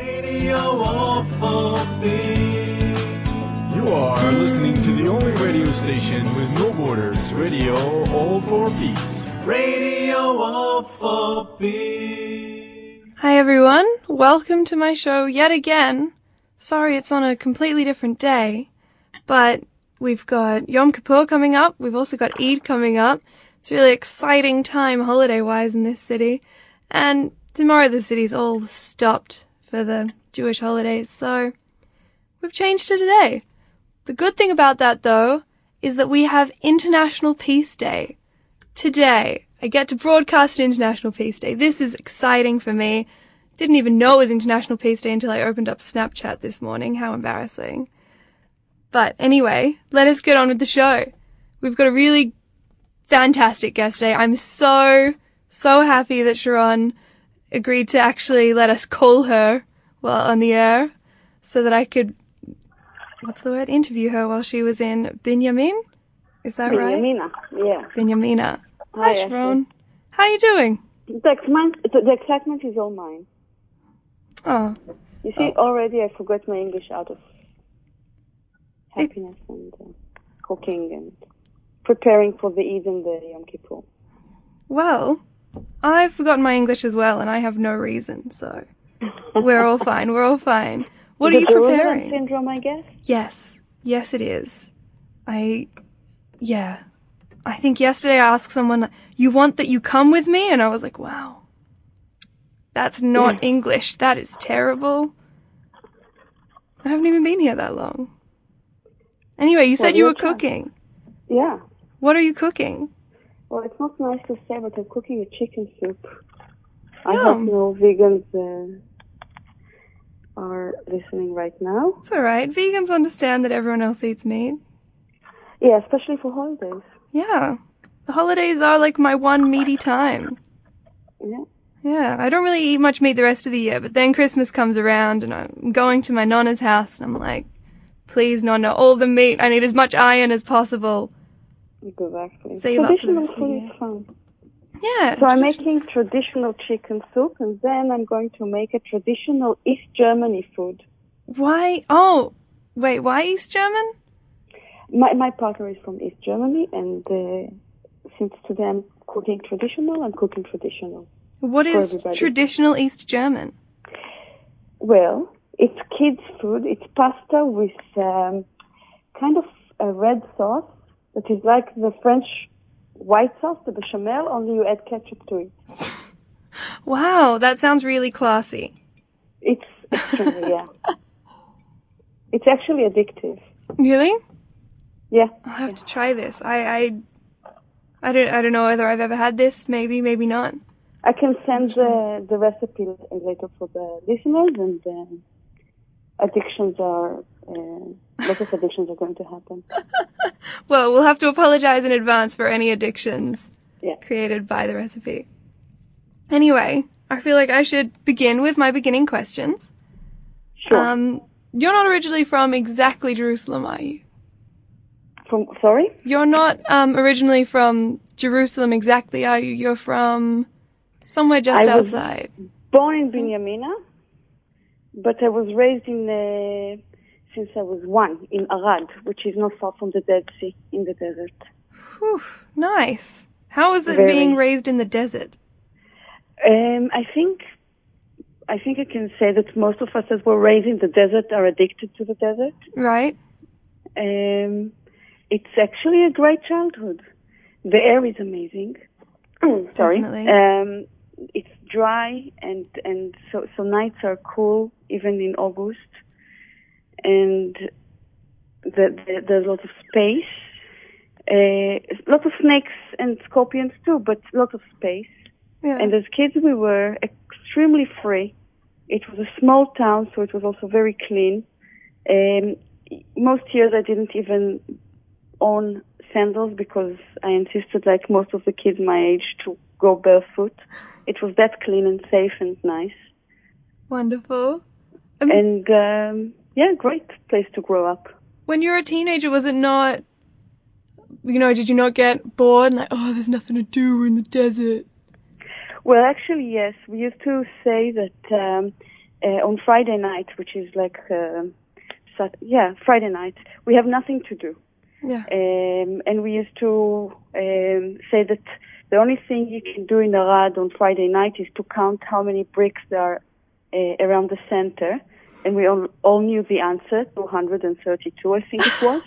Radio all for peace. You are listening to the only radio station with no borders. Radio all for peace. Radio all for peace. Hi everyone, welcome to my show yet again. Sorry it's on a completely different day, but we've got Yom Kippur coming up, we've also got Eid coming up. It's a really exciting time holiday-wise in this city, and tomorrow the city's all stopped for the Jewish holidays, so we've changed to today. The good thing about that, though, is that we have International Peace Day. Today, I get to broadcast International Peace Day. This is exciting for me. Didn't even know it was International Peace Day until I opened up Snapchat this morning. How embarrassing. But anyway, let us get on with the show. We've got a really fantastic guest today. I'm so happy that Sharon agreed to actually let us call her while on the air so that I could, interview her while she was in Binyamin? Is that right? Binyamina, yeah. Binyamina. Hi, Hi, Sharon. How are you doing? The excitement is all mine. Oh. You see, already I forgot my English out of happiness and cooking and preparing for the Eid and the Yom Kippur. Well, I've forgotten my English as well, and I have no reason, so we're all fine. We're all fine. What are you preparing? The syndrome, I guess? Yes, it is. I think yesterday I asked someone, "You want that you come with me?" And I was like, wow, that's not English. That is terrible. I haven't even been here that long. Anyway, you said you were cooking. Yeah. What are you cooking? Well, it's not nice to say, but I'm cooking a chicken soup. I hope no vegans are listening right now. It's alright. Vegans understand that everyone else eats meat. Yeah, especially for holidays. Yeah. The holidays are like my one meaty time. Yeah. Yeah, I don't really eat much meat the rest of the year, but then Christmas comes around and I'm going to my nonna's house and I'm like, please, Nonna, all the meat. I need as much iron as possible. Exactly. Save up for the traditional rest of the food year. is fun. Yeah. So I'm making traditional chicken soup, and then I'm going to make a traditional East Germany food. Why? Oh, wait, why East German? My partner is from East Germany, and since today I'm cooking traditional. What is everybody. traditional East German? Well, it's kids' food. It's pasta with kind of a red sauce that is like the French white sauce, the bechamel, only you add ketchup to it. Wow, that sounds really classy. It's extremely, yeah. It's actually addictive. Really? Yeah. I'll have to try this. I don't know whether I've ever had this. Maybe not. I can send the recipe later for the listeners, and lots of addictions are going to happen. Well, we'll have to apologize in advance for any addictions created by the recipe. Anyway, I feel like I should begin with my beginning questions. Sure. You're not originally from exactly Jerusalem, are you? Sorry? You're not originally from Jerusalem exactly, are you? You're from somewhere just outside. I was born in Binyamina, but I was raised since I was 1 in Arad, which is not far from the Dead Sea, in the desert. Whew, nice. How is it being raised in the desert? I think I can say that most of us that were raised in the desert are addicted to the desert. Right. It's actually a great childhood. The air is amazing. Sorry. Definitely. It's dry and so nights are cool even in August. And there's lots of space. Lots of snakes and scorpions too, but lots of space. Yeah. And as kids we were extremely free. It was a small town, so it was also very clean. Most years I didn't even own sandals because I insisted, like most of the kids my age, to go barefoot. It was that clean and safe and nice. Wonderful. And great place to grow up. When you were a teenager, was it not, did you not get bored and like, oh, there's nothing to do, we're in the desert? Well, actually, yes. We used to say that on Friday night, which is like Friday night, we have nothing to do. Yeah. And we used to say that the only thing you can do in Arad on Friday night is to count how many bricks there are around the center. And we all knew the answer, 232, I think it was,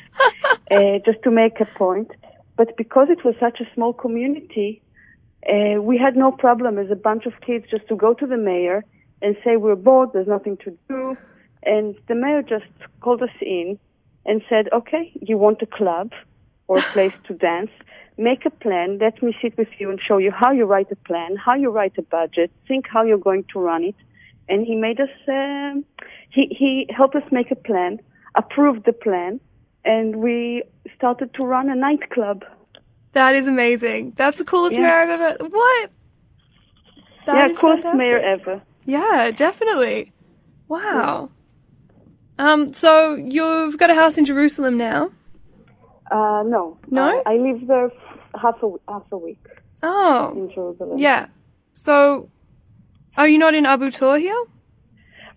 just to make a point. But because it was such a small community, we had no problem as a bunch of kids just to go to the mayor and say we're bored, there's nothing to do. And the mayor just called us in and said, okay, you want a club or a place to dance? Make a plan. Let me sit with you and show you how you write a plan, how you write a budget, think how you're going to run it. And he made us, he helped us make a plan, approved the plan, and we started to run a nightclub. That is amazing. That's the coolest mayor I've ever... What? That is coolest fantastic. mayor ever. Yeah, definitely. Wow. So you've got a house in Jerusalem now? No. No? I live there half a week. Oh. In Jerusalem. Yeah. So, are you not in Abu Tor here?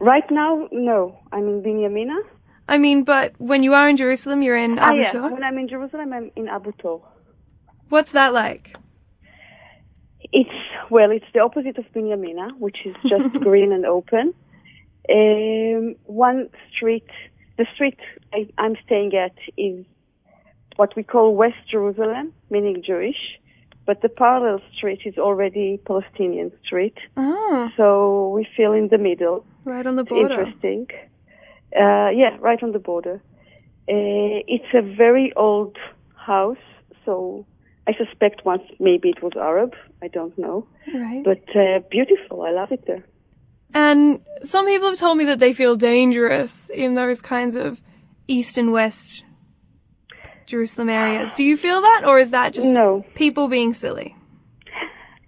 Right now, no. I'm in Binyamina. I mean, but when you are in Jerusalem, you're in Abu Tor? When I'm in Jerusalem, I'm in Abu Tor. What's that like? It's the opposite of Binyamina, which is just green and open. One street, the street I'm staying at is what we call West Jerusalem, meaning Jewish, but the parallel street is already Palestinian street. Oh. So we feel in the middle. Right on the border. Interesting. Right on the border. It's a very old house, so I suspect once maybe it was Arab. I don't know. Right. But beautiful. I love it there. And some people have told me that they feel dangerous in those kinds of east and west Jerusalem areas. Do you feel that, or is that just people being silly?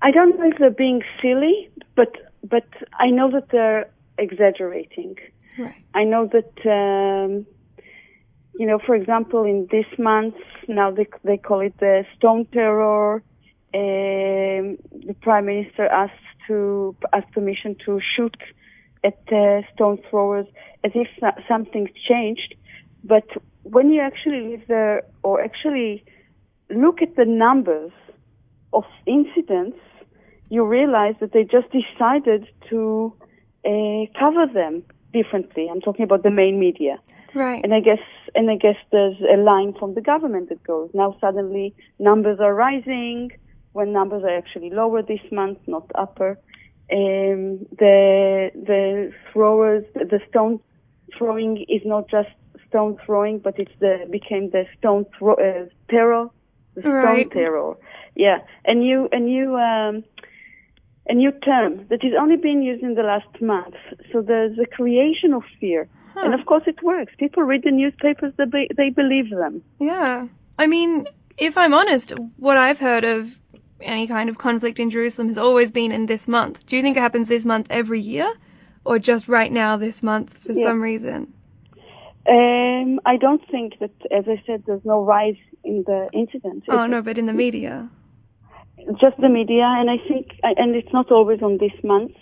I don't know if they're being silly, but I know that they're exaggerating. Right. I know that, for example, in this month, now they call it the stone terror. The Prime Minister asked permission to shoot at stone throwers as if something's changed. But when you actually live there or actually look at the numbers of incidents, you realize that they just decided to cover them differently. I'm talking about the main media. Right. And I guess there's a line from the government that goes, now suddenly numbers are rising when numbers are actually lower this month, not upper. The throwers, the stone throwing is not just stone throwing, but became the stone terror, the stone terror. Yeah, a new term that is only being used in the last month. So there's a creation of fear. And of course it works. People read the newspapers, they believe them. Yeah. I mean, if I'm honest, what I've heard of any kind of conflict in Jerusalem has always been in this month. Do you think it happens this month every year? Or just right now this month for some reason? I don't think that, as I said, there's no rise in the incidents. Oh, no, but in the media. Just the media, and I think, and it's not always on this month.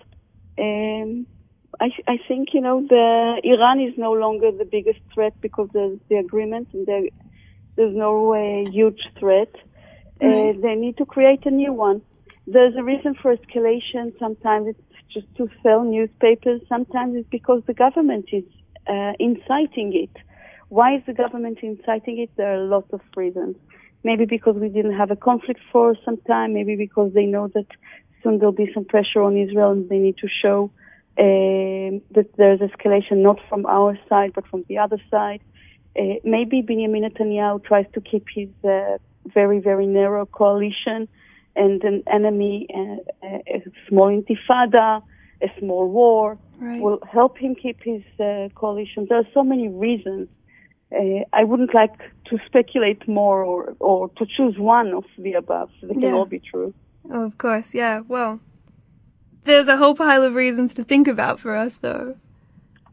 I think, the Iran is no longer the biggest threat because there's the agreement and there's no huge threat. They need to create a new one. There's a reason for escalation. Sometimes it's just to sell newspapers. Sometimes it's because the government is inciting it. Why is the government inciting it? There are lots of reasons. Maybe because we didn't have a conflict for some time. Maybe because they know that soon there'll be some pressure on Israel and they need to show that there's escalation not from our side but from the other side. Maybe Benjamin Netanyahu tries to keep his very, very narrow coalition and an enemy, a small intifada, a small war, will help him keep his coalition. There are so many reasons. I wouldn't like to speculate more or to choose one of the above. They can all be true. Oh, of course, yeah. Well, there's a whole pile of reasons to think about for us, though.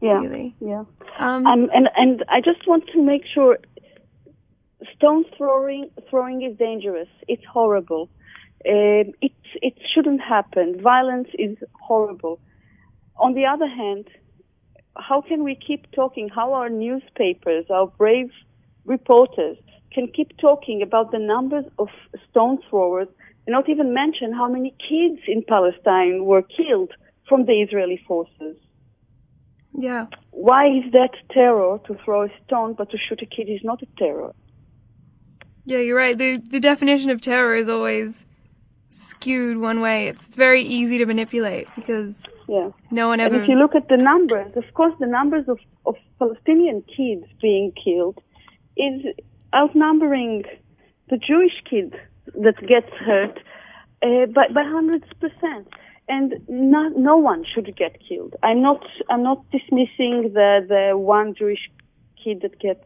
Yeah, really. Yeah. And I just want to make sure stone throwing is dangerous. It's horrible. It shouldn't happen. Violence is horrible. On the other hand, how can we keep talking? How our newspapers, our brave reporters can keep talking about the numbers of stone throwers and not even mention how many kids in Palestine were killed from the Israeli forces? Yeah. Why is that terror to throw a stone, but to shoot a kid is not a terror? Yeah, you're right. The definition of terror is always skewed one way. It's very easy to manipulate because no one ever... And if you look at the numbers, of course, the numbers of Palestinian kids being killed is outnumbering the Jewish kids that gets hurt by hundreds %. And no one should get killed. I'm not dismissing the one Jewish kid that gets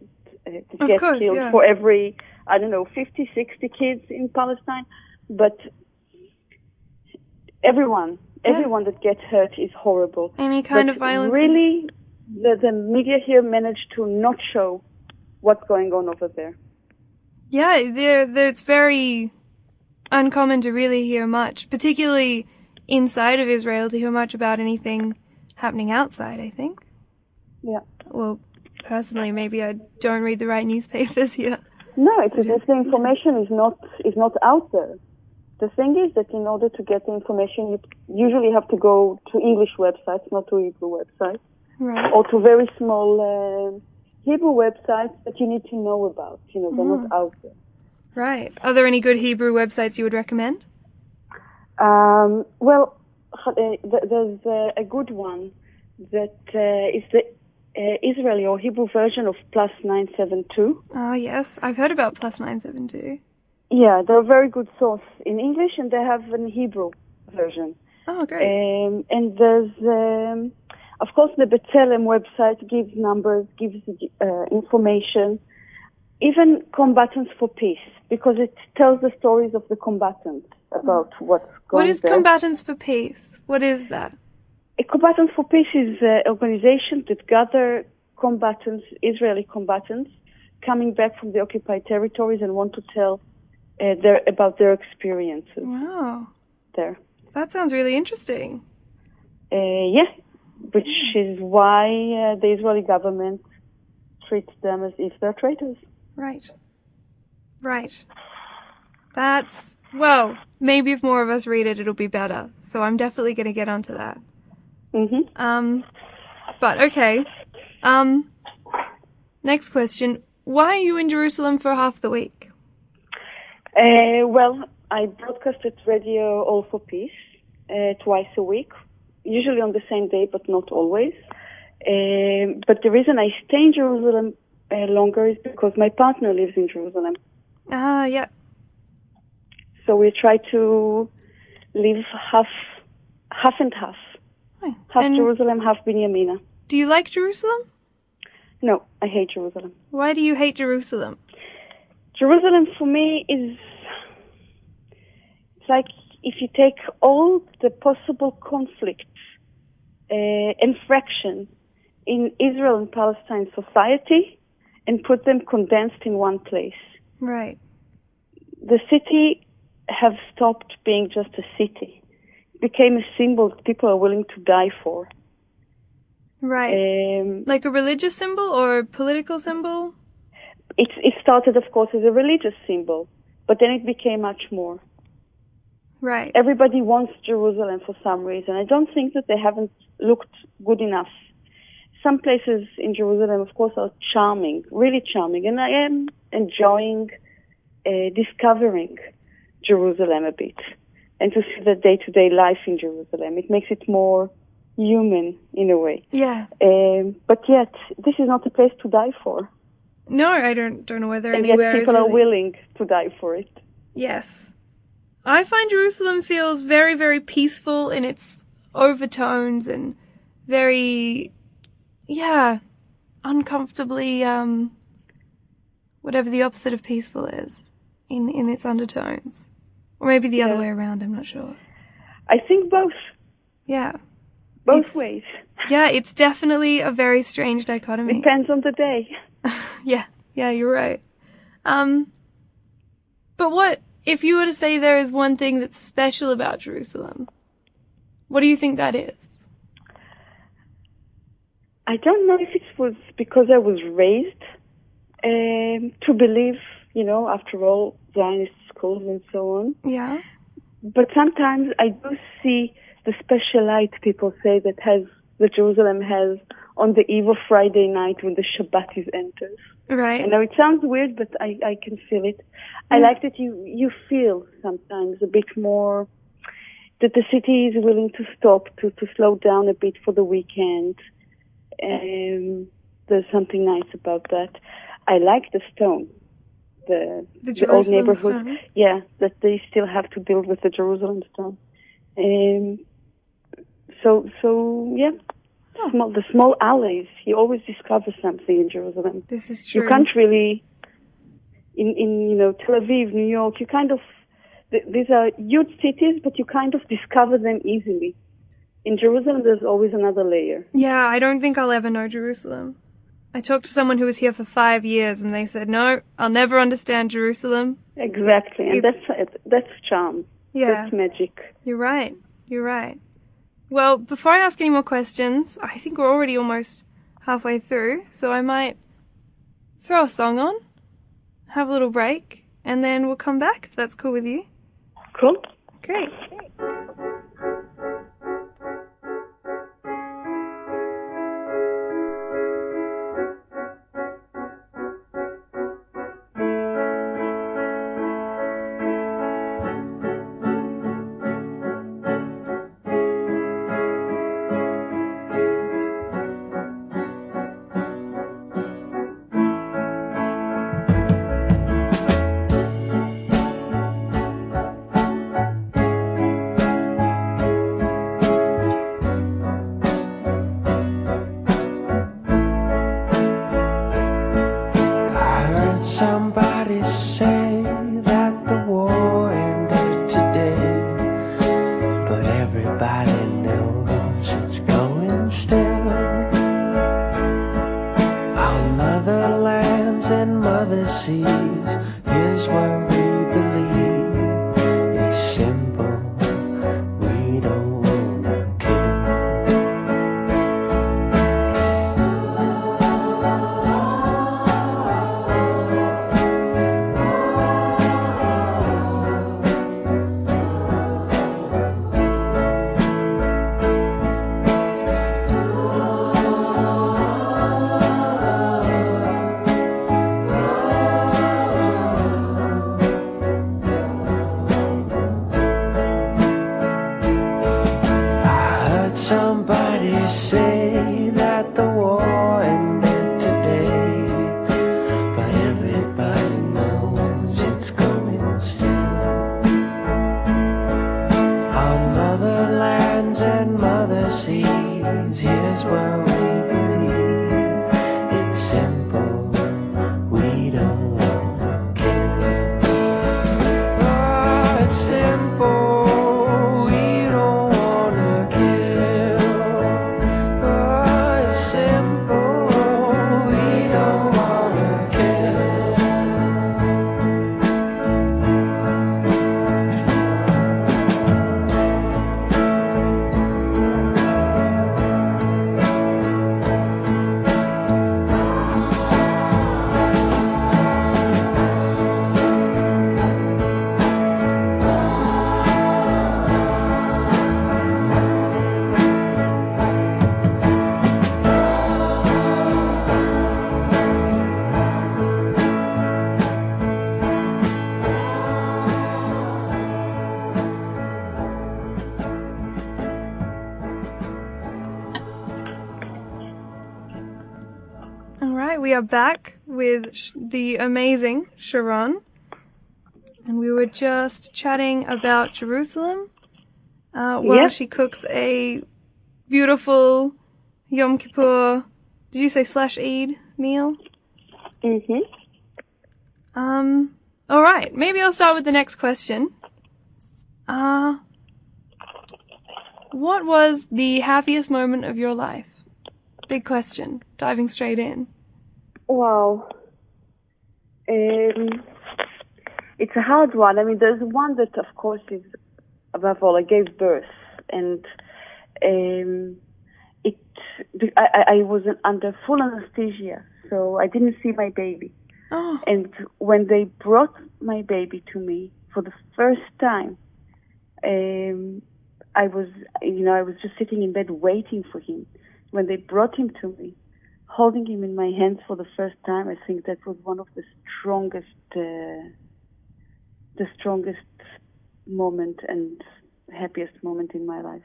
killed for every, 50, 60 kids in Palestine. But everyone that gets hurt is horrible. Any kind of violence. Really, the media here managed to not show what's going on over there. Yeah, it's very uncommon to really hear much, particularly inside of Israel, to hear much about anything happening outside, I think. Yeah. Well, personally, maybe I don't read the right newspapers here. No, it's as if the information is not out there. The thing is that in order to get the information, you usually have to go to English websites, not to Hebrew websites. Right. Or to very small Hebrew websites that you need to know about. They're not out there. Right. Are there any good Hebrew websites you would recommend? Well, there's a good one that is the Israeli or Hebrew version of Plus 972. Ah, yes. I've heard about Plus 972. Yeah, they're a very good source in English, and they have an Hebrew version. Oh, great. And there's, of course, the B'Tselem website gives numbers, gives information, even Combatants for Peace, because it tells the stories of the combatants about what's going on. What is Combatants for Peace? What is that? A Combatants for Peace is an organization that gather combatants, Israeli combatants, coming back from the occupied territories and want to tell about their experiences. Wow. There. That sounds really interesting. Yeah, which is why the Israeli government treats them as if they're traitors. Right. Right. That's, well, maybe if more of us read it, it'll be better. So I'm definitely going to get onto that. Mm-hmm. But okay. Next question. Why are you in Jerusalem for half the week? Well, I broadcast at Radio All for Peace twice a week, usually on the same day, but not always. But the reason I stay in Jerusalem longer is because my partner lives in Jerusalem. Ah, yeah. So we try to live half and half. Half And Jerusalem, half Binyamina. do you like Jerusalem? No, I hate Jerusalem. Why do you hate Jerusalem? Jerusalem for me is, it's like if you take all the possible conflicts and fractions in Israel and Palestine society and put them condensed in one place. Right. The city have stopped being just a city. It became a symbol that people are willing to die for. Right. Like a religious symbol or a political symbol? It started, of course, as a religious symbol, but then it became much more. Right. Everybody wants Jerusalem for some reason. I don't think that they haven't looked good enough. Some places in Jerusalem, of course, are charming, really charming, and I am enjoying discovering Jerusalem a bit and to see the day-to-day life in Jerusalem. It makes it more human in a way. Yeah. But yet, this is not a place to die for. No, I don't know whether and anywhere yet people is are really... willing to die for it. Yes. I find Jerusalem feels very, very peaceful in its overtones and very, uncomfortably, whatever the opposite of peaceful is, in its undertones. Or maybe the other way around, I'm not sure. I think both. Yeah. Both ways. Yeah, it's definitely a very strange dichotomy. Depends on the day. Yeah, you're right. But what, if you were to say there is one thing that's special about Jerusalem, what do you think that is? I don't know if it was because I was raised to believe, after all, Zionist schools and so on. Yeah. But sometimes I do see the special light people say that Jerusalem has on the eve of Friday night when the Shabbat is enters. Right. I know it sounds weird, but I can feel it. I like that you feel sometimes a bit more that the city is willing to stop, to slow down a bit for the weekend. There's something nice about that. I like the stone, the old neighborhood. Stone. Yeah, that they still have to deal with the Jerusalem stone. So yeah. The small alleys, you always discover something in Jerusalem. This is true. You can't really, in Tel Aviv, New York, you kind of, these are huge cities, but you kind of discover them easily. In Jerusalem, there's always another layer. Yeah, I don't think I'll ever know Jerusalem. I talked to someone who was here for 5 years, and they said, no, I'll never understand Jerusalem. Exactly, and that's charm. Yeah. That's magic. You're right. Well, before I ask any more questions, I think we're already almost halfway through, so I might throw a song on, have a little break, and then we'll come back, if that's cool with you. Cool. Great. Somebody say that the war ended today, but everybody knows it's going still. On motherlands and mother seas, here's where we believe it's simple. We don't wanna kill. Somebody say that the war ended today, but everybody knows it's going still. On motherlands and mother seas, here's where we believe it's simple. We don't wanna kill. Oh, it's simple. We are back with the amazing Sharon, and we were just chatting about Jerusalem while she cooks a beautiful Yom Kippur, did you say /Eid meal? Mm-hmm. All right, maybe I'll start with the next question. What was the happiest moment of your life? Big question, diving straight in. Wow. It's a hard one. I mean, there's one that, of course, is above all, I gave birth, and it I was under full anesthesia, so I didn't see my baby. Oh. And when they brought my baby to me for the first time, I was just sitting in bed waiting for him. When they brought him to me, holding him in my hands for the first time, I think that was one of the strongest moment and happiest moment in my life.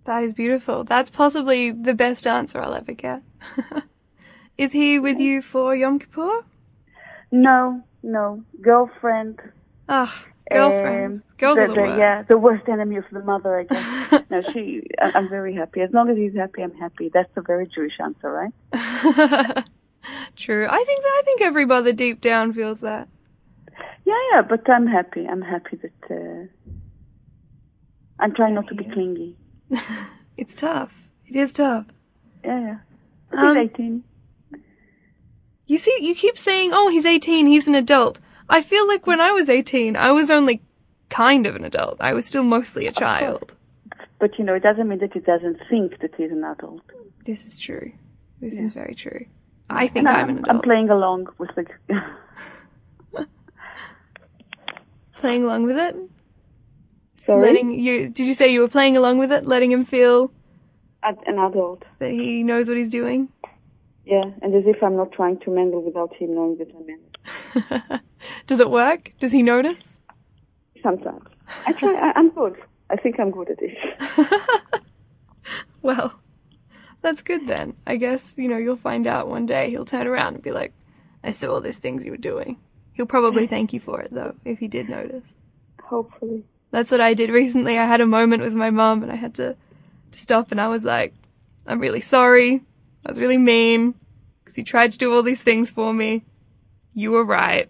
That is beautiful. That's possibly the best answer I'll ever get. Is he with you for Yom Kippur? No, girlfriend. Ah, girlfriends. Girls are the worst. Yeah, the worst enemy of the mother, I guess. No, I'm very happy. As long as he's happy, I'm happy. That's a very Jewish answer, right? True. I think every mother deep down feels that. Yeah, but I'm happy. I'm happy that I'm trying not to be clingy. It's tough. It is tough. Yeah. He's 18. You see, you keep saying, oh, he's 18, he's an adult. I feel like when I was 18, I was only kind of an adult. I was still mostly a child. But, it doesn't mean that he doesn't think that he's an adult. This is true. This is very true. I think I'm an adult. I'm playing along with the... Playing along with it? Sorry? Did you say you were playing along with it, letting him feel... An adult. That he knows what he's doing? Yeah, and as if I'm not trying to mingle without him knowing that I mingle. Does it work? Does he notice? Sometimes. I try. I'm good. I think I'm good at this. Well, that's good then. I guess, you'll find out one day. He'll turn around and be like, I saw all these things you were doing. He'll probably thank you for it, though, if he did notice. Hopefully. That's what I did recently. I had a moment with my mum and I had to stop and I was like, I'm really sorry. I was really mean because you tried to do all these things for me. You were right.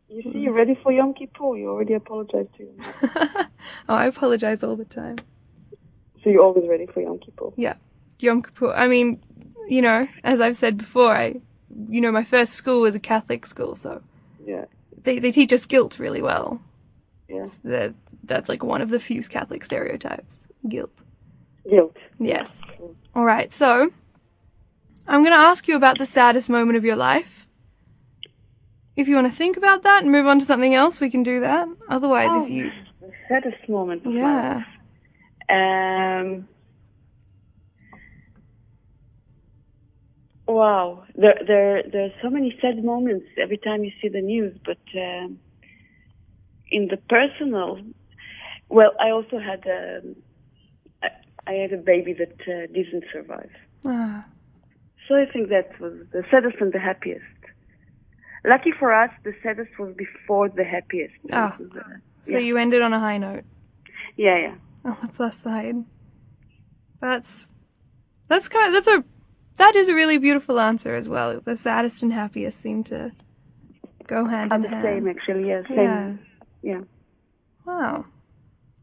You see, you're ready for Yom Kippur. You already apologized to your mom. Oh, I apologize all the time. So you're always ready for Yom Kippur? Yeah. Yom Kippur. I mean, as I've said before, my first school was a Catholic school, so yeah, they teach us guilt really well. Yeah. That's like one of the few Catholic stereotypes. Guilt. Yes. Yes. All right, so I'm going to ask you about the saddest moment of your life. If you want to think about that and move on to something else, we can do that. Otherwise, if you... The saddest moment of my life. Wow. There are so many sad moments every time you see the news, but in the personal... Well, I also had I had a baby that didn't survive. Ah. So I think that was the saddest and the happiest. Lucky for us, the saddest was before the happiest. Ah. So you ended on a high note. Yeah. On the plus side. That is a really beautiful answer as well. The saddest and happiest seem to go hand in hand. The same, actually, yeah. Same. Yeah. Wow.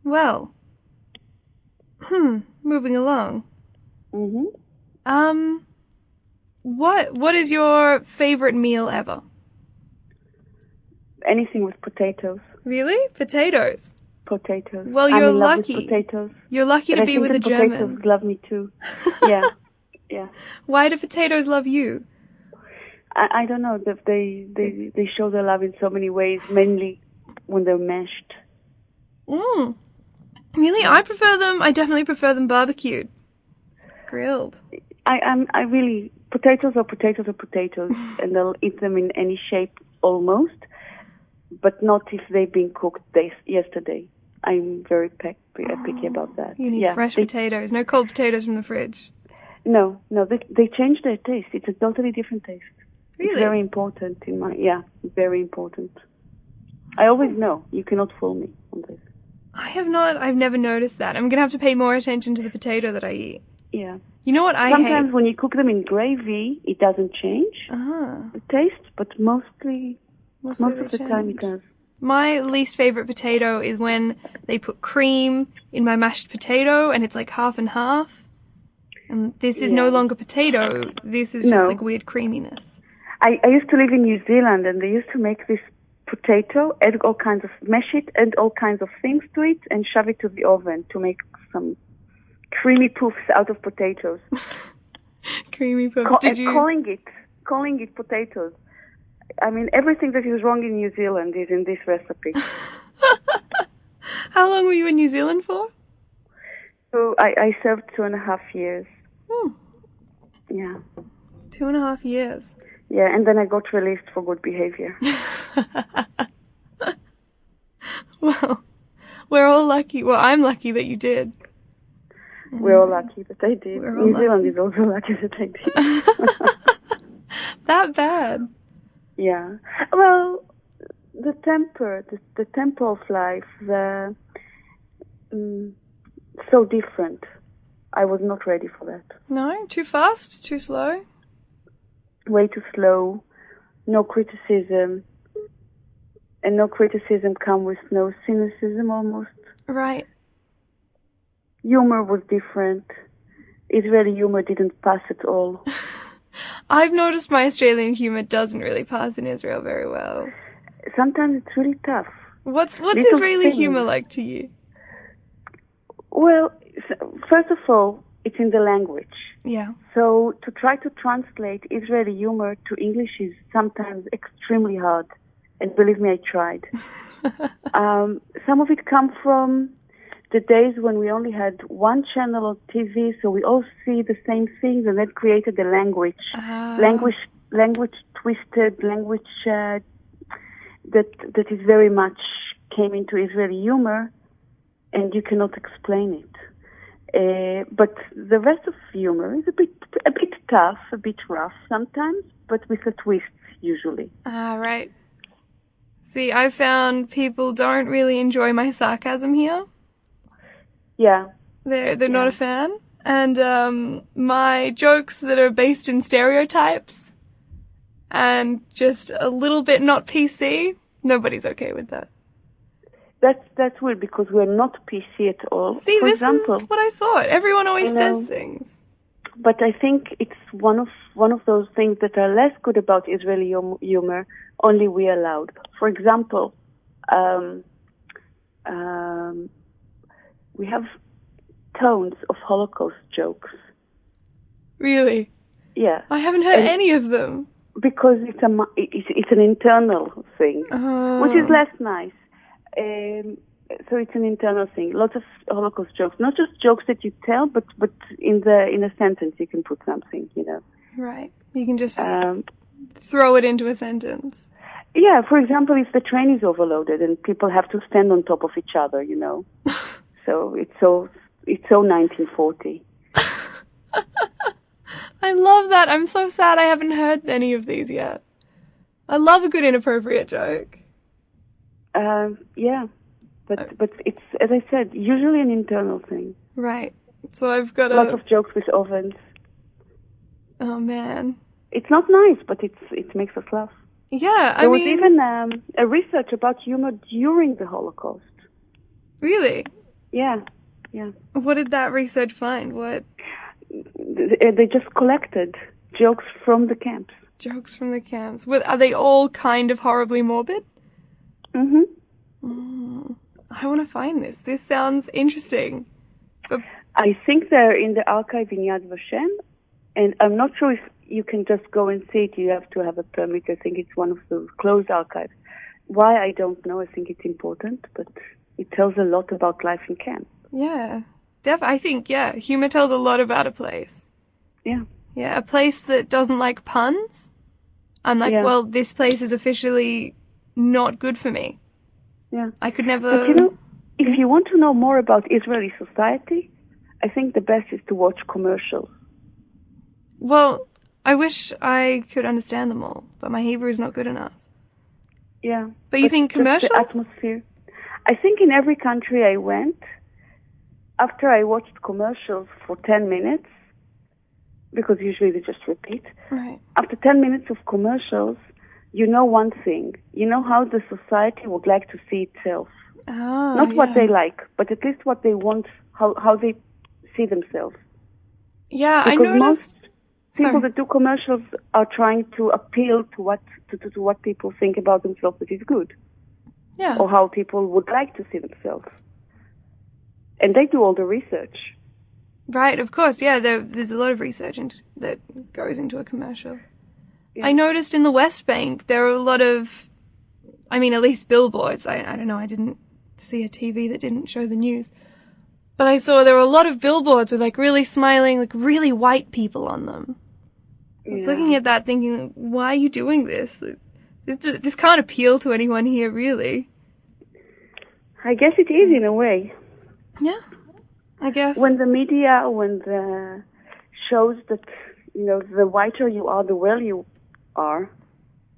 Well. Moving along. Mm-hmm. What is your favorite meal ever? Anything with potatoes. Really? Potatoes? Potatoes. Well, you're I'm in love lucky. with potatoes. You're lucky to be with a German. Potatoes love me too. Yeah. Why do potatoes love you? I don't know. They show their love in so many ways, mainly when they're mashed. Really? I prefer them. I definitely prefer them barbecued. Grilled. I really, potatoes are potatoes, and I'll eat them in any shape almost, but not if they've been cooked yesterday. I'm very picky about that. You need fresh potatoes, no cold potatoes from the fridge. No, they change their taste. It's a totally different taste. Really? It's very important very important. I always know. You cannot fool me on this. I've never noticed that. I'm going to have to pay more attention to the potato that I eat. Yeah. You know what I hate? Sometimes when you cook them in gravy, it doesn't change the taste, but most of the time it does. My least favorite potato is when they put cream in my mashed potato and it's like half and half. And this is no longer potato. This is just like weird creaminess. I used to live in New Zealand and they used to make this potato, add all kinds of, mash it, add all kinds of things to it and shove it to the oven to make some creamy poofs out of potatoes. Creamy puffs. Did you? Calling it potatoes. I mean, everything that is wrong in New Zealand is in this recipe. How long were you in New Zealand for? So I served 2.5 years. Hmm. Yeah. 2.5 years. Yeah, and then I got released for good behavior. Well, we're all lucky. Well, I'm lucky that you did. We're all lucky that I did. We're all New Zealand lucky. is also lucky that I did. That bad? Yeah. Well, the temper of life, so different. I was not ready for that. No? Too fast? Too slow? Way too slow. No criticism. And no criticism come with no cynicism almost. Right. Humor was different. Israeli humor didn't pass at all. I've noticed my Australian humour doesn't really pass in Israel very well. Sometimes it's really tough. What's Little Israeli things. humour like to you? Well, first of all, it's in the language. Yeah. So to try to translate Israeli humor to English is sometimes extremely hard. And believe me, I tried. Some of it comes from the days when we only had one channel on TV, so we all see the same things, and that created a language. Language twisted, language that is very much came into Israeli humor, and you cannot explain it. But the rest of humor is a bit tough, a bit rough sometimes, but with a twist usually. Right. See, I found people don't really enjoy my sarcasm here. Yeah. They're not a fan. And my jokes that are based in stereotypes and just a little bit not PC, nobody's okay with that. That's weird because we're not PC at all. See, For this example, is what I thought. Everyone always I know. says things. But I think it's one of those things that are less good about Israeli humor. Only we allowed. For example, we have tones of Holocaust jokes. Really? Yeah. I haven't heard any of them. Because it's an internal thing, which is less nice. So it's an internal thing. Lots of Holocaust jokes, not just jokes that you tell, but in a sentence you can put something, you know. Right. You can just throw it into a sentence. Yeah. For example, if the train is overloaded and people have to stand on top of each other, you know. So it's so 1940. I love that. I'm so sad I haven't heard any of these yet. I love a good inappropriate joke. Yeah. But it's, as I said, usually an internal thing. Right. So I've got Lots of jokes with ovens. Oh, man. It's not nice, but it makes us laugh. Yeah, There was even a research about humor during the Holocaust. Really? Yeah, yeah. What did that research find? What? They just collected jokes from the camps. Jokes from the camps. Are they all kind of horribly morbid? Mm-hmm. I want to find this. This sounds interesting. But I think they're in the archive in Yad Vashem, and I'm not sure if you can just go and see it. You have to have a permit. I think it's one of the closed archives. Why, I don't know. I think it's important, but it tells a lot about life in camp. yeah, I think, humor tells a lot about a place. Yeah. Yeah, a place that doesn't like puns. I'm like, well, this place is officially not good for me. Yeah. I could never... But, you know, if you want to know more about Israeli society, I think the best is to watch commercials. Well, I wish I could understand them all, but my Hebrew is not good enough. Yeah. But you think commercials? The atmosphere. I think in every country I went, after I watched commercials for 10 minutes, because usually they just repeat, right. After 10 minutes of commercials, you know one thing. You know how the society would like to see itself. Not what they like, but at least what they want, how they see themselves. Yeah, because I noticed... most people that do commercials are trying to appeal to what people think about themselves that is good. Yeah. Or how people would like to see themselves. And they do all the research. Right, of course, yeah, there's a lot of research that goes into a commercial. Yeah. I noticed in the West Bank there are a lot of, I mean, at least billboards. I don't know, I didn't see a TV that didn't show the news. But I saw there were a lot of billboards with, like, really smiling, like, really white people on them. I was looking at that thinking, why are you doing this? This can't appeal to anyone here, really. I guess it is in a way. Yeah, I guess. When the media, when the shows that, the whiter you are, the well you are,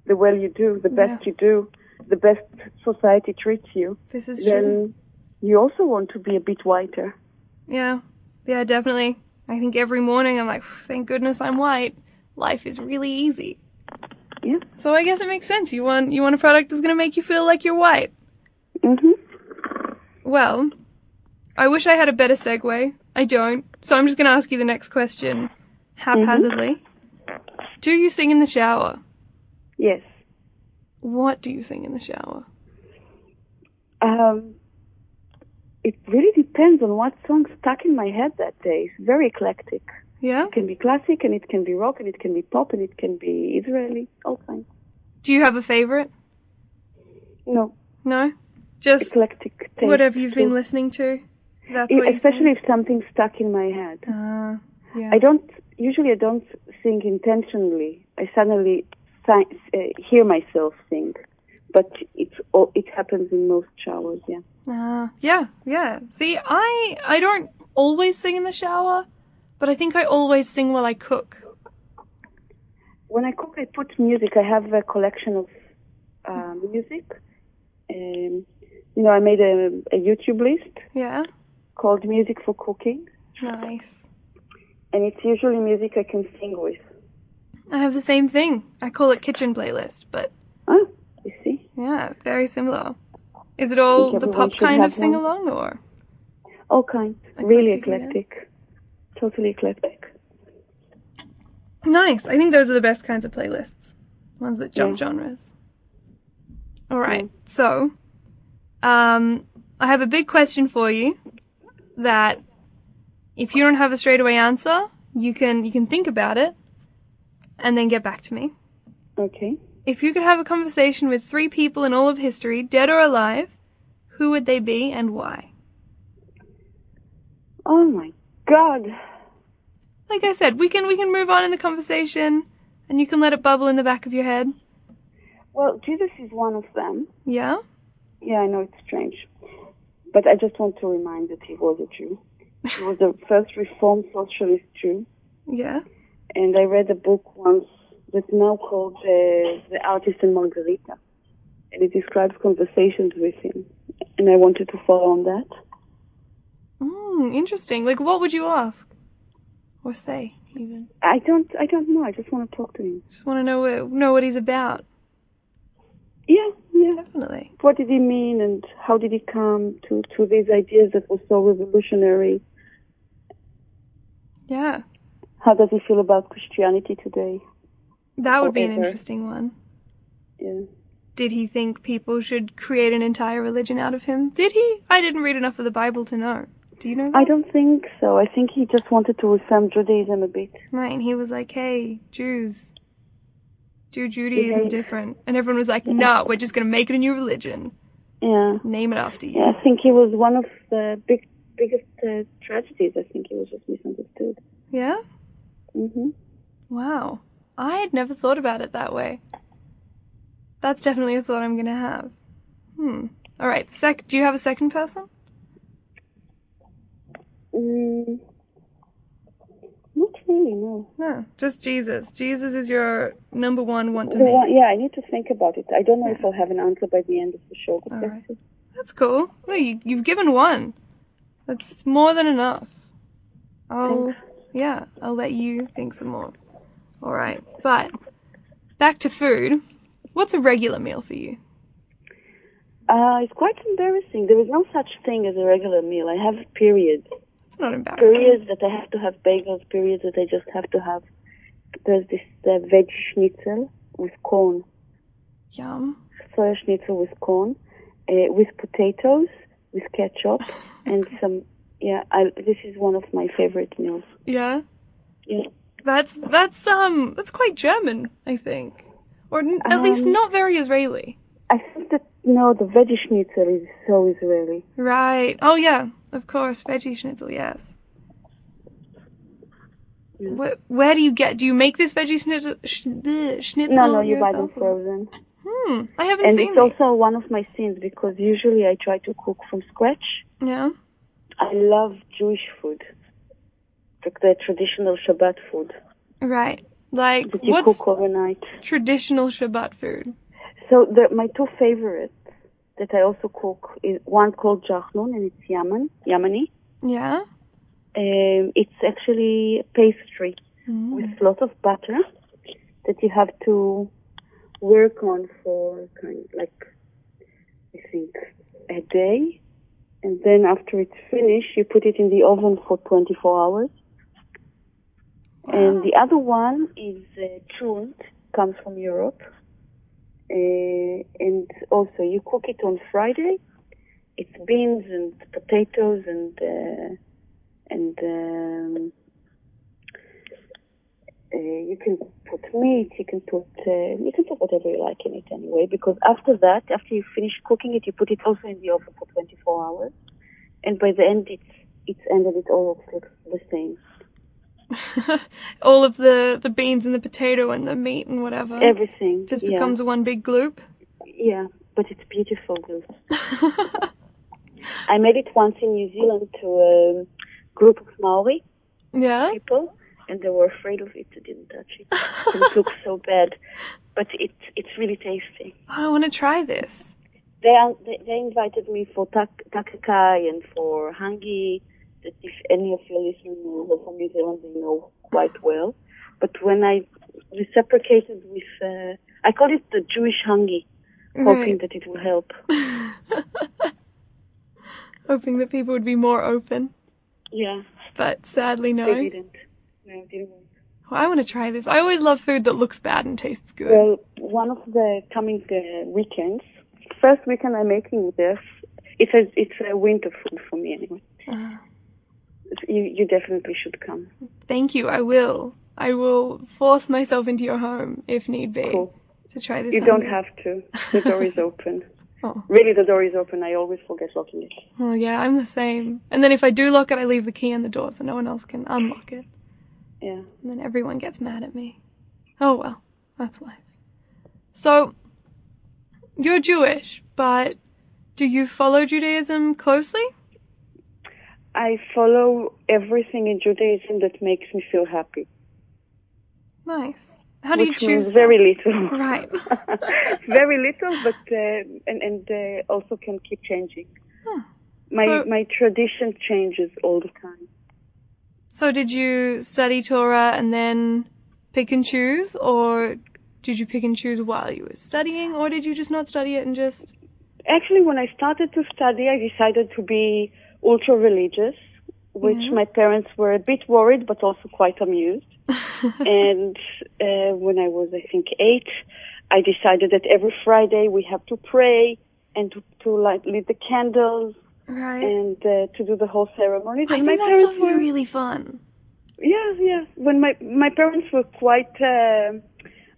the well you do, the best you do, the best society treats you. This is then true. You also want to be a bit whiter. Yeah, definitely. I think every morning I'm like, thank goodness I'm white. Life is really easy. Yeah. So I guess it makes sense. You want a product that's going to make you feel like you're white. Mhm. Well, I wish I had a better segue. I don't. So I'm just going to ask you the next question haphazardly. Do you sing in the shower? Yes. What do you sing in the shower? It really depends on what song stuck in my head that day. It's very eclectic. Yeah? It can be classic, and it can be rock, and it can be pop, and it can be Israeli, all kinds. Do you have a favorite? No. No? Just eclectic taste. whatever you've been listening to? That's what you Especially sing? if something stuck in my head. Yeah. I don't sing intentionally. I suddenly hear myself sing. But it happens in most showers, yeah. Yeah. See, I don't always sing in the shower, but I think I always sing while I cook. When I cook, I put music. I have a collection of music. I made a YouTube list. Yeah. Called Music for Cooking. Nice. And it's usually music I can sing with. I have the same thing. I call it kitchen playlist, but... Oh, you see? Yeah, very similar. Is it all the pop kind of sing-along, or...? All kinds. Really eclectic. Totally eclectic. Nice. I think those are the best kinds of playlists. Ones that jump genres. All right. So, I have a big question for you that if you don't have a straightaway answer, you can think about it and then get back to me. Okay. If you could have a conversation with 3 people in all of history, dead or alive, who would they be and why? Oh my God. Like I said, we can move on in the conversation and you can let it bubble in the back of your head. Well, Jesus is one of them. Yeah? Yeah, I know it's strange. But I just want to remind that he was a Jew. He was the first Reformed Socialist Jew. Yeah? And I read a book once that's now called The Artist and Margarita. And it describes conversations with him. And I wanted to follow on that. Interesting. Like, what would you ask? Or say, even? I don't know. I just want to talk to him. Just want to know what he's about. Yeah. Definitely. What did he mean, and how did he come to these ideas that were so revolutionary? Yeah. How does he feel about Christianity today? That would be an interesting one. Yeah. Did he think people should create an entire religion out of him? Did he? I didn't read enough of the Bible to know. Do you know that? I don't think so. I think he just wanted to reform Judaism a bit. Right, and he was like, hey, Jews, do Judaism different. And everyone was like, no, we're just going to make it a new religion. Yeah. Name it after you. Yeah, I think he was one of the biggest tragedies. I think he was just misunderstood. Yeah? Mm-hmm. Wow. I had never thought about it that way. That's definitely a thought I'm going to have. All right. Do you have a second person? Not really, no. No, just Jesus. Jesus is your number one want to The meet. one, yeah, I need to think about it. I don't know if I'll have an answer by the end of the show. All right. That's cool. Well, you've given one. That's more than enough. I'll let you think some more. All right. But back to food. What's a regular meal for you? It's quite embarrassing. There is no such thing as a regular meal. I have periods. It's not embarrassing. Periods that I have to have bagels, periods that I just have to have. There's this veg schnitzel with corn. Yum. Soya schnitzel with corn, with potatoes, with ketchup, and some Yeah, this is one of my favorite meals. Yeah? Yeah. That's quite German, I think. Or at least not very Israeli. I think that, no, the veggie schnitzel is so Israeli. Right. Oh, yeah. Of course. Veggie schnitzel, yes. Yeah. Where do you make this veggie schnitzel No, you buy them yourself? Or? frozen. I haven't And seen it's these. also one of my sins because usually I try to cook from scratch. Yeah? I love Jewish food, like the traditional Shabbat food Right. Like, that you what's cook overnight. traditional Shabbat food? So my two favorites that I also cook is one called Jachnun, and it's Yemeni. Yeah? It's actually pastry with a lot of butter that you have to work on for I think a day. And then after it's finished, you put it in the oven for 24 hours. Wow. And the other one is chunt, comes from Europe. And also you cook it on Friday. It's beans and potatoes and you can put meat, you can put whatever you like in it anyway, because after that, after you finish cooking it, you put it also in the oven for 24 hours. And by the end, it's ended, it all looks the same. All of the beans and the potato and the meat and whatever. Everything. Just becomes one big gloop. Yeah, but it's beautiful. I made it once in New Zealand to a group of Maori people, and they were afraid of it. They didn't touch it. It looks so bad, but it's really tasty. I want to try this. They invited me for takakai and for hangi, that if any of your listeners are from New Zealand, they know quite well. But when I reciprocated with, I call it the Jewish hangi, hoping that it will help. Hoping that people would be more open. Yeah. But sadly, no. They didn't. No, it didn't work. Well, I want to try this. I always love food that looks bad and tastes good. Well, one of the coming weekends, first weekend I'm making this, it's a winter food for me anyway. You definitely should come. Thank you. I will. I will force myself into your home if need be. Cool. To try this. You don't have to. The door is open. Oh. Really, the door is open. I always forget locking it. Oh, yeah, I'm the same. And then if I do lock it, I leave the key in the door so no one else can unlock it. Yeah. And then everyone gets mad at me. Oh, well, that's life. So, you're Jewish, but do you follow Judaism closely? I follow everything in Judaism that makes me feel happy. Nice. How do you choose that? Very little. Right. Very little, but and also can keep changing. Huh. My tradition changes all the time. So did you study Torah and then pick and choose, or did you pick and choose while you were studying, or did you just not study it and just... Actually, when I started to study, I decided to be ultra-religious, which my parents were a bit worried, but also quite amused. And when I was, I think, 8, I decided that every Friday we have to pray and to light the candles. Right. And to do the whole ceremony. I think that stuff is really fun. Yeah. When my parents were quite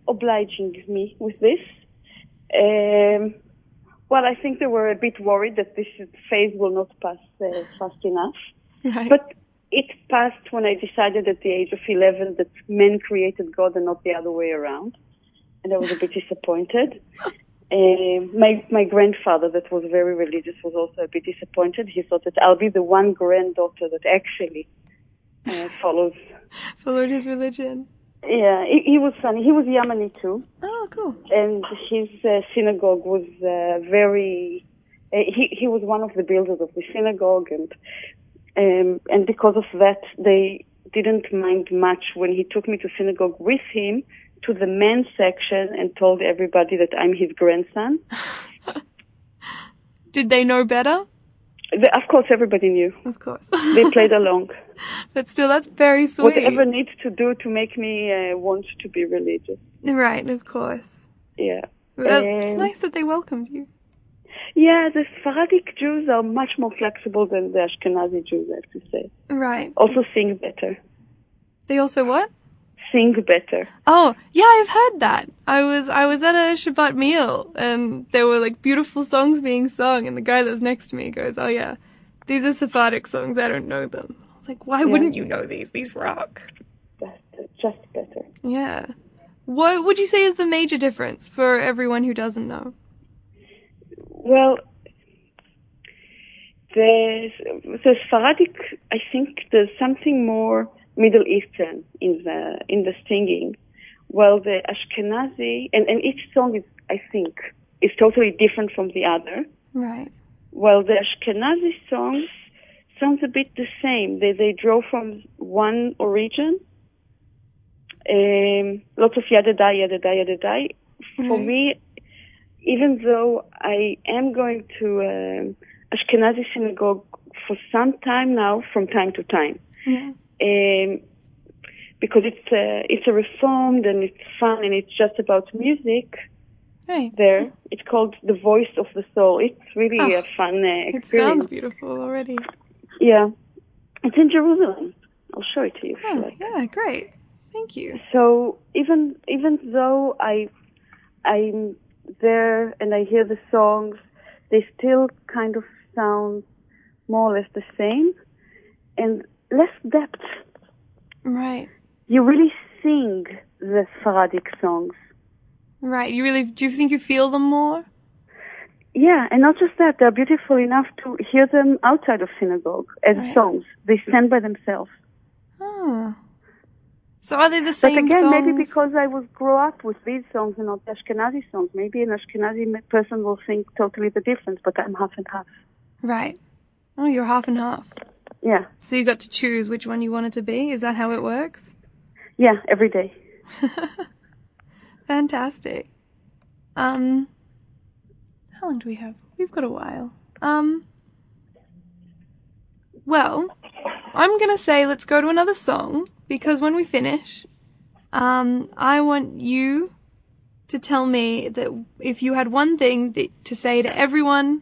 obliging me with this. Well, I think they were a bit worried that this phase will not pass fast enough. Right. But it passed when I decided at the age of 11 that men created God and not the other way around. And I was a bit disappointed. My grandfather, that was very religious, was also a bit disappointed. He thought that I'll be the one granddaughter that actually followed his religion. Yeah, he was funny. He was Yemeni too. Oh, cool. And his synagogue was very... He was one of the builders of the synagogue, and because of that, they didn't mind much when he took me to synagogue with him to the men's section and told everybody that I'm his grandson. Did they know better? Of course, everybody knew. Of course. They played along. But still, that's very sweet. Whatever needs to do to make me want to be religious. Right, of course. Yeah. Well, it's nice that they welcomed you. Yeah, the Sephardic Jews are much more flexible than the Ashkenazi Jews, I have to say. Right. Also sing better. They also what? Sing better. Oh, yeah, I've heard that. I was at a Shabbat meal, and there were like beautiful songs being sung, and the guy that was next to me goes, "Oh yeah, these are Sephardic songs. I don't know them." I was like, "Why wouldn't you know these? These rock." Just better. Yeah. What would you say is the major difference for everyone who doesn't know? Well, the Sephardic, I think there's something more Middle Eastern in the singing, while the Ashkenazi, and each song is, I think, is totally different from the other. Right. While the Ashkenazi songs sounds a bit the same. They draw from one origin. Lots of yadadai, yadadai, yadadai. For me, even though I am going to Ashkenazi synagogue for some time now, from time to time, because it's a reformed and it's fun and it's just about music. Right. There, it's called The Voice of the Soul. It's really a fun experience. It sounds beautiful already. Yeah, it's in Jerusalem. I'll show it to you if you like. Yeah, great. Thank you. So even though I'm there and I hear the songs, they still kind of sound more or less the same and less depth. Right. You really sing the Sephardic songs. Right. Do you think you feel them more? Yeah, and not just that, they're beautiful enough to hear them outside of synagogue as songs. They stand by themselves. Oh. So are they the same songs? But again, maybe because I was grow up with these songs and not the Ashkenazi songs, maybe an Ashkenazi person will think totally the difference, but I'm half and half. Right. Oh, you're half and half. Yeah. So you got to choose which one you wanted to be? Is that how it works? Yeah, every day. Fantastic. How long do we have? We've got a while. Well, I'm gonna say let's go to another song, because when we finish, I want you to tell me that if you had one thing to say to everyone,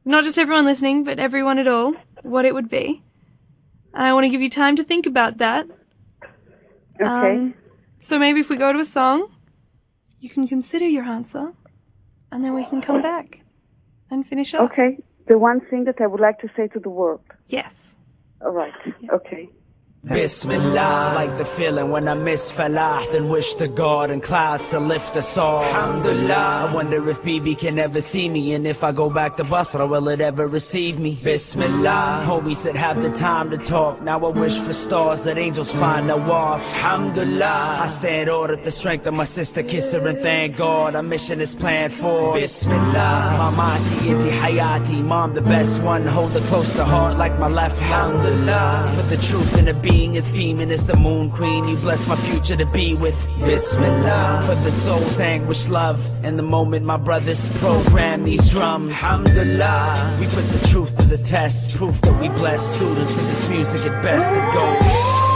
not just everyone listening, but everyone at all, what it would be. And I want to give you time to think about that. Okay. So maybe if we go to a song, you can consider your answer, and then we can come back and finish off. Okay. The one thing that I would like to say to the world. Yes. All right. Okay. Bismillah, like the feeling when I miss Falah, then wish to God and clouds to lift us all. Alhamdulillah, I wonder if Bibi can ever see me, and if I go back to Basra, will it ever receive me? Bismillah, homies that have the time to talk, now I wish for stars that angels find no off. Alhamdulillah, I stand order the strength of my sister, kiss her and thank God, our mission is planned for. Bismillah, Mamati, Inti Hayati, Mom the best one, hold her close to heart like my left. Alhamdulillah, for the truth in the being is beaming as the moon queen, you bless my future to be with. Bismillah, for the soul's anguish, love, and the moment my brothers program these drums. Alhamdulillah, we put the truth to the test, proof that we bless students of this music at best. It goes.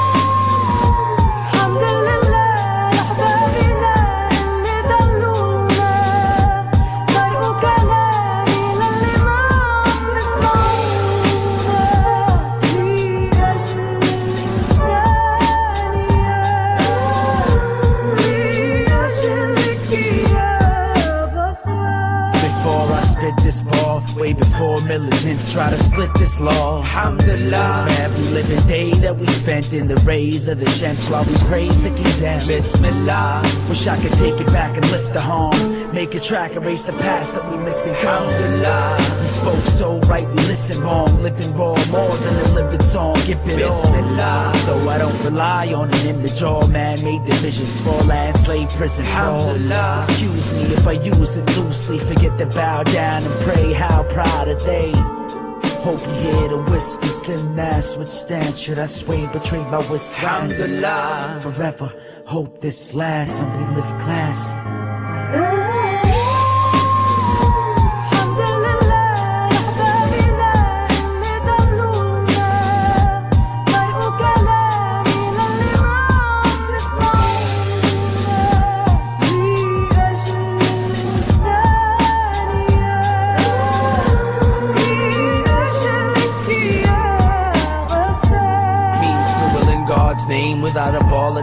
This ball, way before militants try to split this law. Alhamdulillah, for every living day that we spent in the rays of the Shems while we praise the condemned. Bismillah, wish I could take it back and lift the horn, make a track, erase the past that we missing. Alhamdulillah, he spoke so right, we listen wrong, living raw more than a living song. Give it Bismillah, so I don't rely on an image or man-made divisions for landslave prison. Alhamdulillah, excuse me if I use it loosely, forget to bow down and pray, how proud are they? Hope you hear the whispers, then ask which stand should I sway, betray my whispers. Alhamdulillah, forever hope this lasts and we live class.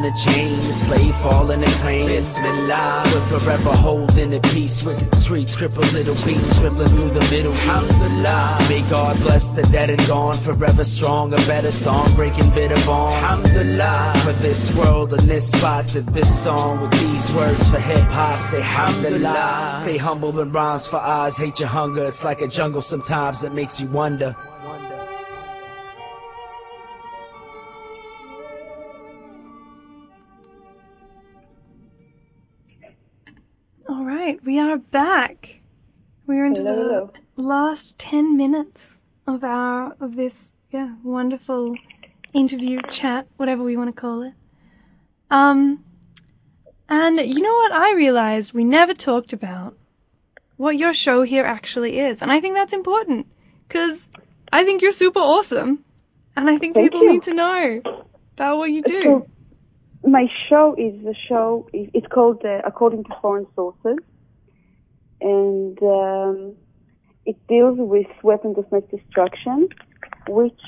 in a chain, the slave fall in a claim. Bismillah, we're forever holding the peace. Wicked streets, crippled little beams, rippling through the Middle East. Alhamdulillah, may God bless the dead and gone, forever strong, a better song, breaking bitter bonds. Alhamdulillah, for this world and this spot, to this song with these words for hip-hop, say alhamdulillah. Stay humble and rhymes for eyes, hate your hunger, it's like a jungle sometimes that makes you wonder. All right, we are back. We're into Hello. the last 10 minutes of this wonderful interview, chat, whatever we want to call it. And you know what I realized? We never talked about what your show here actually is. And I think that's important, because I think you're super awesome. And I think Thank people you. need to know about what you do. So, my show it's called According to Foreign Sources, and it deals with weapons of mass destruction, which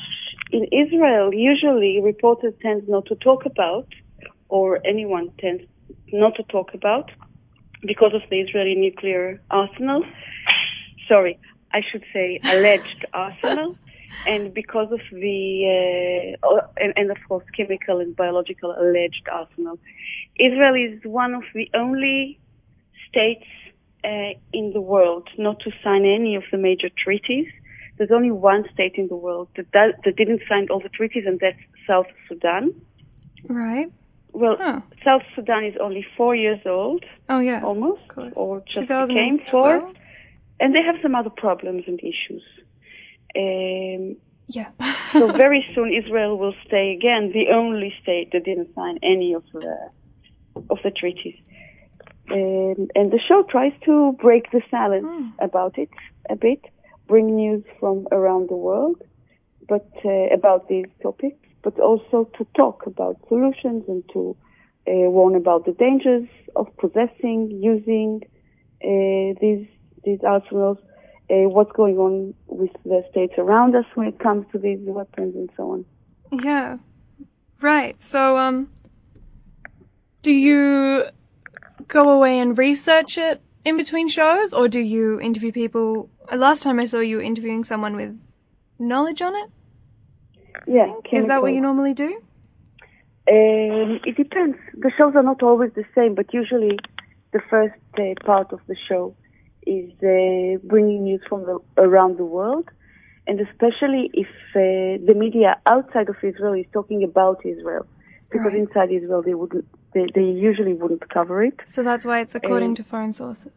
in Israel usually reporters tend not to talk about, or anyone tends not to talk about, because of the Israeli nuclear arsenal. Sorry, I should say alleged arsenal. And because of the, and of course, chemical and biological alleged arsenal. Israel is one of the only states in the world not to sign any of the major treaties. There's only one state in the world that didn't sign all the treaties, and that's South Sudan. Right. Well, Oh. South Sudan is only 4 years old, Oh, yeah. almost, Of course. or just became 2012? 4. And they have some other problems and issues. Yeah. So very soon Israel will stay again the only state that didn't sign any of the treaties. And the show tries to break the silence about it a bit, bring news from around the world, but about these topics, but also to talk about solutions and to warn about the dangers of possessing, using these arsenals. What's going on with the states around us when it comes to these weapons and so on. Yeah. Right. So, do you go away and research it in between shows, or do you interview people? Last time I saw you interviewing someone with knowledge on it. Yeah. Is that what you normally do? It depends. The shows are not always the same, but usually the first part of the show is bringing news from around the world, and especially if the media outside of Israel is talking about Israel, because Right. inside Israel they usually wouldn't cover it. So that's why it's according to foreign sources.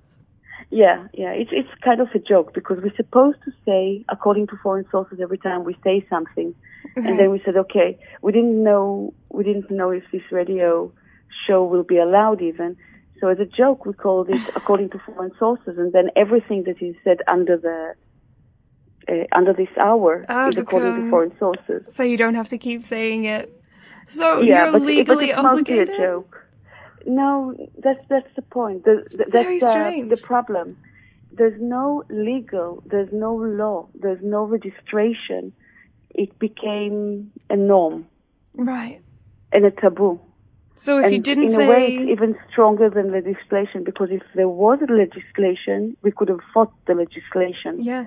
Yeah, it's kind of a joke, because we're supposed to say according to foreign sources every time we say something, and then we said, okay, we didn't know if this radio show will be allowed even. So as a joke, we called it according to foreign sources, and then everything that is said under this hour is according to foreign sources. So you don't have to keep saying it. So Yeah, you're but legally it's mostly obligated? a joke. No, that's the point. Very That's strange. the problem. There's no law, there's no registration. It became a norm Right. and a taboo. So if you didn't in say... a way, it's even stronger than legislation, because if there was a legislation, we could have fought the legislation. Yeah,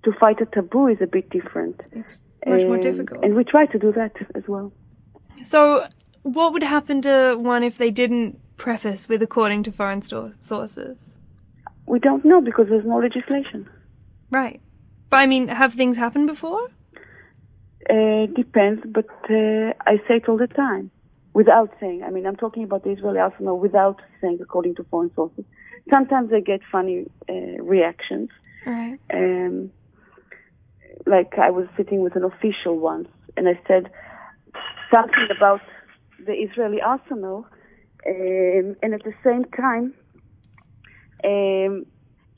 To fight a taboo is a bit different. it's much more difficult. And we try to do that as well. So what would happen to one if they didn't preface with according to foreign sources? We don't know, because there's no legislation. Right. But I mean, have things happened before? Depends, but I say it all the time. Without saying, I mean, I'm talking about the Israeli arsenal without saying according to foreign sources. Sometimes I get funny reactions. Right. Like I was sitting with an official once, and I said something about the Israeli arsenal, and at the same time,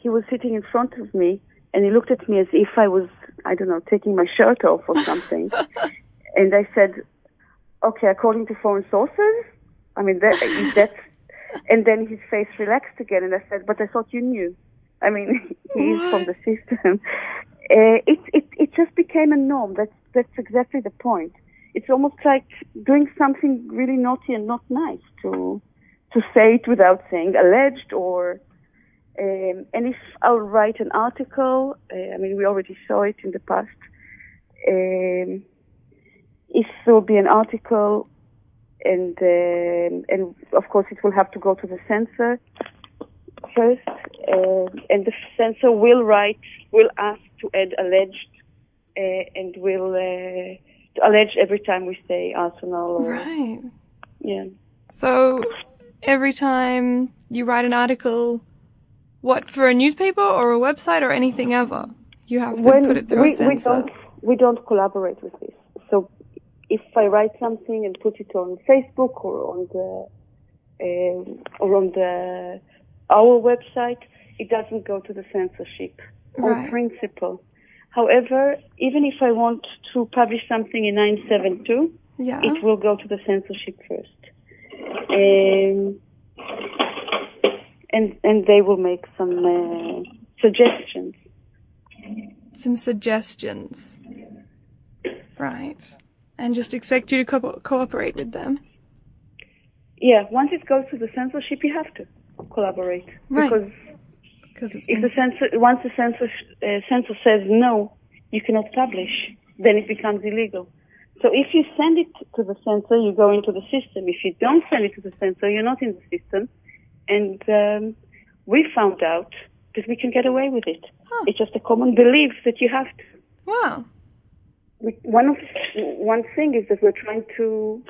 he was sitting in front of me, and he looked at me as if I was, I don't know, taking my shirt off or something. And I said, okay, according to foreign sources? I mean, that's... And then his face relaxed again, and I said, but I thought you knew. I mean, he is from the system. It just became a norm. That's exactly the point. it's almost like doing something really naughty and not nice to say it without saying alleged or. And if I'll write an article, we already saw it in the past. If there will be an article, and of course it will have to go to the censor first, and the censor will ask to add alleged, and will allege every time we say arsenal. Right. Yeah. So every time you write an article, what, for a newspaper or a website or anything ever, you have to put it through a censor. We don't collaborate with this. So if I write something and put it on Facebook or on our website, it doesn't go to the censorship on principle. However, even if I want to publish something in 972, it will go to the censorship first. And they will make some suggestions. Some suggestions. Right. And just expect you to cooperate with them. Yeah, once it goes to the censorship, you have to collaborate. Right. Because once the censor says no, you cannot publish, then it becomes illegal. So if you send it to the censor, you go into the system. If you don't send it to the censor, you're not in the system. And we found out that we can get away with it. Huh. It's just a common belief that you have to. Wow. One thing is that we're trying to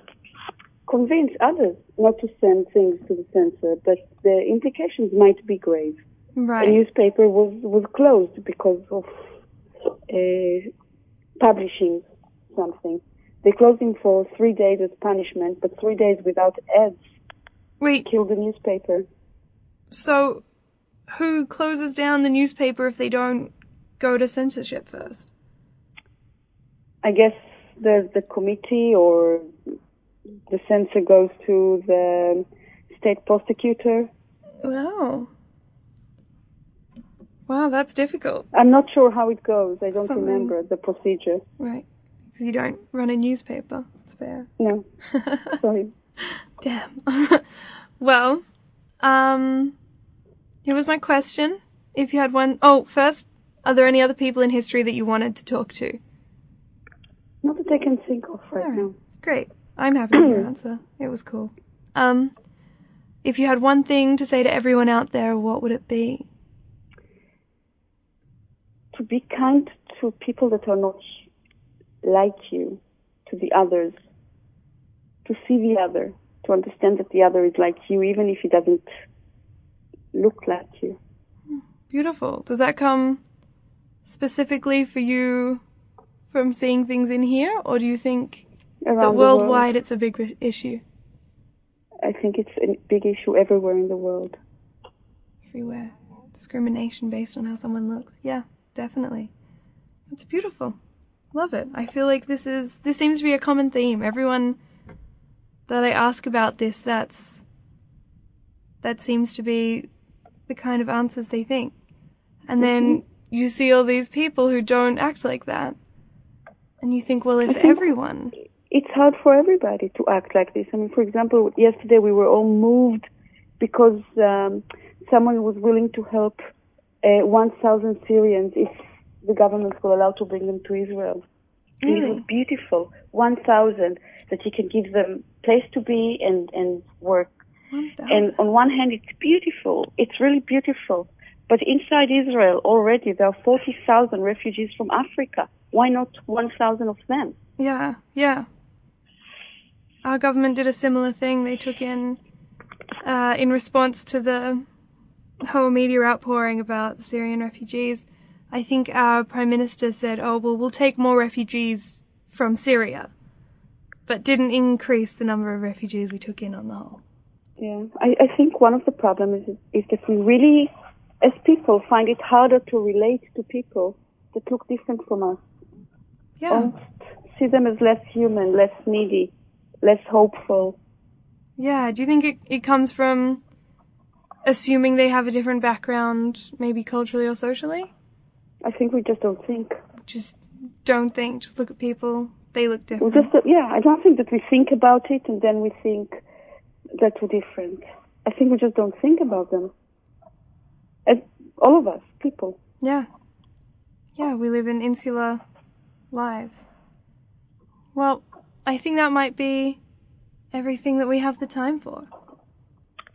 convince others not to send things to the censor, but the implications might be grave. Right. The newspaper was closed because of publishing something. They closed him for 3 days as punishment, but 3 days without ads killed the newspaper. So who closes down the newspaper if they don't go to censorship first? I guess there's the committee, or the censor goes to the state prosecutor. Wow, that's difficult. I'm not sure how it goes. I don't remember the procedure. Right, because you don't run a newspaper. It's fair. No, sorry. Damn. Well, here was my question. If you had one... Oh, first, are there any other people in history that you wanted to talk to? Not that I can think of right now. Great. I'm happy with your answer. It was cool. If you had one thing to say to everyone out there, what would it be? To be kind to people that are not like you, to the others. To see the other. To understand that the other is like you, even if he doesn't look like you. Beautiful. Does that come specifically for you from seeing things in here, or do you think that worldwide it's a big issue? I think it's a big issue everywhere in the world. Everywhere. Discrimination based on how someone looks. Yeah, definitely. It's beautiful. Love it. I feel like this seems to be a common theme. Everyone that I ask about this, that seems to be the kind of answers they think. And then you see all these people who don't act like that. And you think, well, if everyone... It's hard for everybody to act like this. I mean, for example, yesterday we were all moved because someone was willing to help 1,000 Syrians if the government will allow to bring them to Israel. Really? And it was beautiful. 1,000, that you can give them place to be and work. 1,000. And on one hand, it's beautiful. It's really beautiful. But inside Israel already there are 40,000 refugees from Africa. Why not 1,000 of them? Yeah, yeah. Our government did a similar thing. They took in response to the whole media outpouring about the Syrian refugees. I think our Prime Minister said, oh, well, we'll take more refugees from Syria, but didn't increase the number of refugees we took in on the whole. Yeah, I think one of the problems is that we really, as people, find it harder to relate to people that look different from us. Yeah. Almost see them as less human, less needy, less hopeful. Yeah, do you think it comes from assuming they have a different background, maybe culturally or socially? I think we just don't think. Just don't think, just look at people. They look Well, different. I don't think that we think about it and then we think that we're different. I think we just don't think about them. All of us, people. Yeah. Yeah, we live in insular lives. Well, I think that might be everything that we have the time for.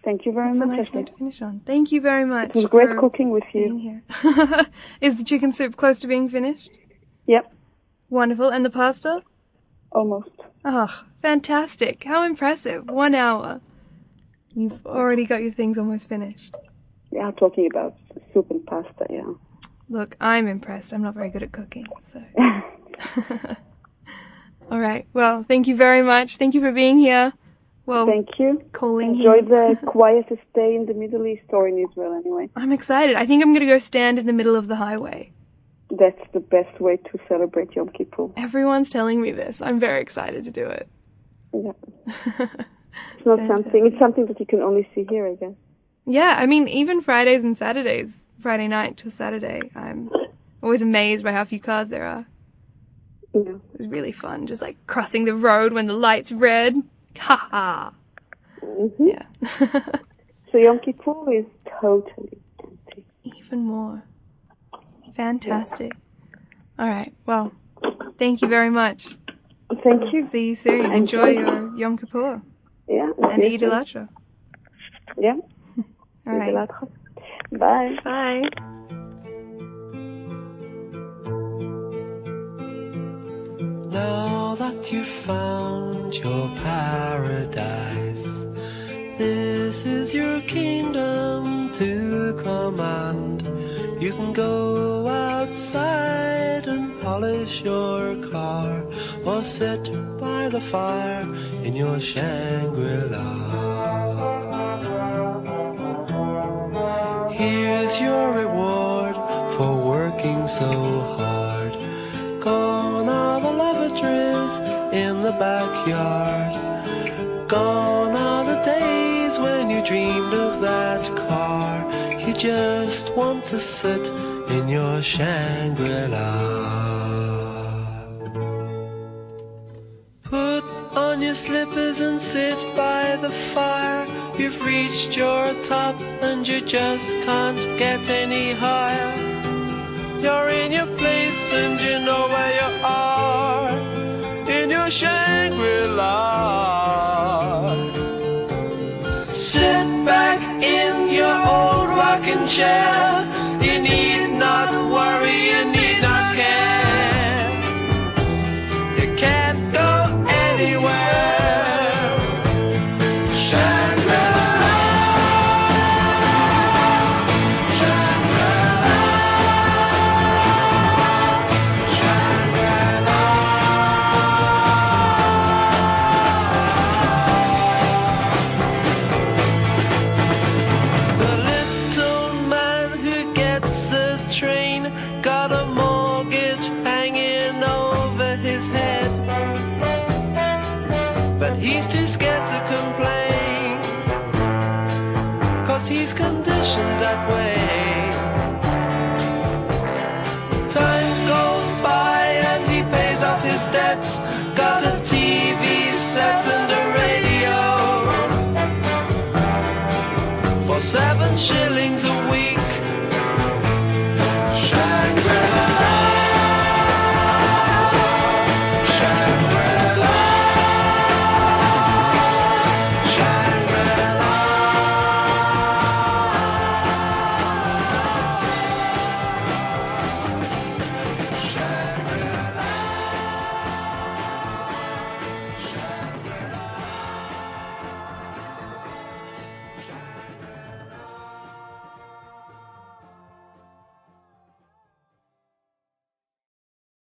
Thank you very It's a much, nice Ashleigh. note to finish on. Thank you very much. It was great for cooking with being you. here. Is the chicken soup close to being finished? Yep, Wonderful. And the pasta? almost. Oh, fantastic. How impressive. 1 hour. You've already got your things almost finished. Yeah, talking about soup and pasta, yeah. Look, I'm impressed. I'm not very good at cooking, so. All right. Well, thank you very much. Thank you for being here. Well, Thank you. calling Enjoy here. the quietest day in the Middle East or in Israel anyway. I'm excited. I think I'm going to go stand in the middle of the highway. That's the best way to celebrate Yom Kippur. Everyone's telling me this. I'm very excited to do it. Yeah. It's not something. It's something that you can only see here, I guess. Yeah, I mean, even Fridays and Saturdays, Friday night to Saturday, I'm always amazed by how few cars there are. Yeah. It was really fun, just like crossing the road when the light's red. Ha ha. Mm-hmm. Yeah. So Yom Kippur is totally empty. Even more. Fantastic. All right. Well, thank you very much. Thank you. See you soon. Enjoy your Yom Kippur Yeah. and see Eid you al soon. Adha. Yeah. All right. Bye. Bye. Now that you've found your paradise, this is your kingdom to command. You can go outside and polish your car, or sit by the fire in your Shangri-La. Here's your reward for working so hard. Gone are the lavatories in the backyard. Gone are the days when you dreamed of that car. You just want to sit in your Shangri-La. Put on your slippers and sit by the fire. You've reached your top and you just can't get any higher. You're in your place and you know where you are, in your Shangri-La. Sit back in your old rocking chair. You need not worry, you need not care. You can't go anywhere. Shangri-La, Shangri-La, Shangri-La. The little man who gets the train got a mortgage hanging over his head, but he's too scared to complain, 'cause he's conditioned that way. Time goes by and he pays off his debts, got a TV set and a radio for 7 shillings a